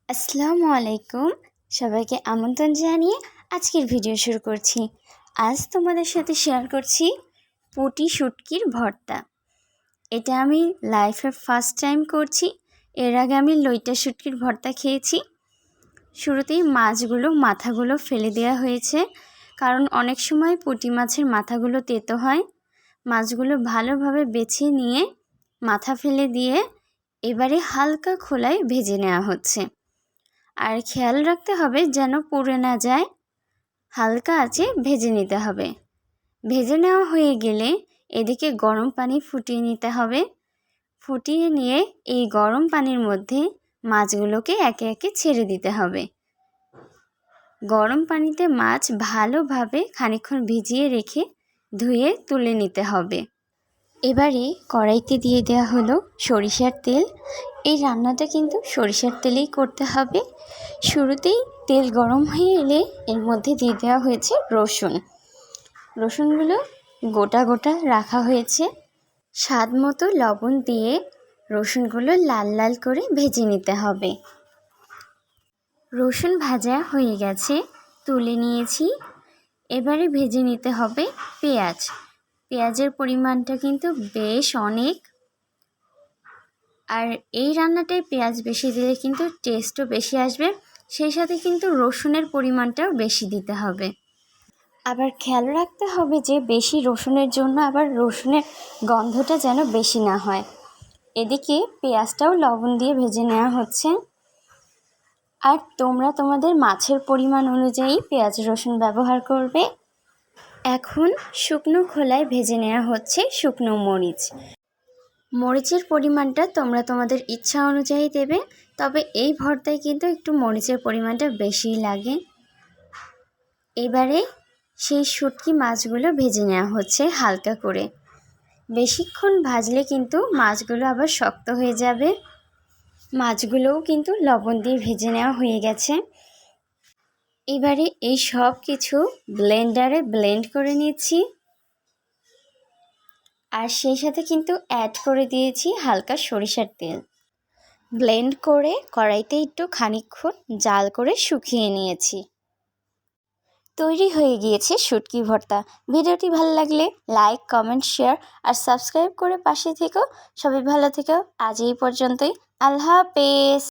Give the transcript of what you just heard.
আসসালামু আলাইকুম। সবাইকে আমন্ত্রণ জানিয়ে আজকের ভিডিও শুরু করছি। আজ তোমাদের সাথে শেয়ার করছি পুঁটি শুটকির ভর্তা। এটা আমি লাইফে ফার্স্ট টাইম করছি। এর আগে আমি লইটা শুটকির ভর্তা খেয়েছি। শুরুতেই মাথাগুলো ফেলে দেওয়া হয়েছে, কারণ অনেক সময় পুঁটি মাছের মাথাগুলো তেতো হয়। মাছগুলো ভালোভাবে বেছে নিয়ে মাথা ফেলে দিয়ে এবারে হালকা খোলায় ভেজে নেওয়া হচ্ছে। আর খেয়াল রাখতে হবে যেন পুড়ে না যায়, হালকা আঁচে ভেজে নিতে হবে। ভেজে নেওয়া হয়ে গেলে এদিকে গরম পানি ফুটিয়ে নিতে হবে। ফুটিয়ে নিয়ে এই গরম পানির মধ্যে মাছগুলোকে একে একে ছেড়ে দিতে হবে। গরম পানিতে মাছ ভালোভাবে খানিকক্ষণ ভিজিয়ে রেখে ধুয়ে তুলে নিতে হবে। এবারে কড়াইতে দিয়ে দেওয়া হলো সরিষার তেল। এই রান্নাটা কিন্তু সরিষার তেলেই করতে হবে। শুরুতেই তেল গরম হয়ে এলে এর মধ্যে দিয়ে দেওয়া হয়েছে রসুনগুলো গোটা গোটা রাখা হয়েছে। স্বাদ মতো লবণ দিয়ে রসুনগুলো লাল লাল করে ভেজে নিতে হবে। রসুন ভাজা হয়ে গেছে, তুলে নিয়েছি। এবারে ভেজে নিতে হবে পেঁয়াজের পরিমাণটা কিন্তু বেশ অনেক। আর এই রান্নাটায় পেঁয়াজ বেশি দিলে কিন্তু টেস্টও বেশি আসবে, সেই সাথে কিন্তু রসুনের পরিমাণটাও বেশি দিতে হবে। আবার খেয়াল রাখতে হবে যে বেশি রসুনের জন্য আবার রসুনের গন্ধটা যেন বেশি না হয়। এদিকে পেঁয়াজটাও লবণ দিয়ে ভেজে নেওয়া হচ্ছে। আর তোমরা তোমাদের মাছের পরিমাণ অনুযায়ী পেঁয়াজ রসুন ব্যবহার করবে। এখন শুকনো খোলায় ভেজে নেওয়া হচ্ছে শুকনো মরিচের পরিমাণটা তোমরা তোমাদের ইচ্ছা অনুযায়ী দেবে, তবে এই ভর্তায় কিন্তু একটু মরিচের পরিমাণটা বেশিই লাগে। এবারে সেই শুটকি মাছগুলো ভেজে নেওয়া হচ্ছে হালকা করে। বেশিক্ষণ ভাজলে কিন্তু মাছগুলো আবার শক্ত হয়ে যাবে। মাছগুলোও কিন্তু লবণ দিয়ে ভেজে নেওয়া হয়ে গেছে। এবারে এই সব কিছু ব্লেন্ডারে ব্লেন্ড করে নিচ্ছি। আর সেই সাথে কিন্তু অ্যাড করে দিয়েছি হালকা সরিষার তেল। ব্লেন্ড করে কড়াইতে একটু খানিকক্ষণ জাল করে শুকিয়ে নিয়েছি। তৈরি হয়ে গিয়েছে শুটকি ভর্তা। ভিডিওটি ভালো লাগলে লাইক, কমেন্ট, শেয়ার আর সাবস্ক্রাইব করে পাশে থেকো। সবাই ভালো থেকো। আজ এই পর্যন্তই। আল্লাহ হাফেজ।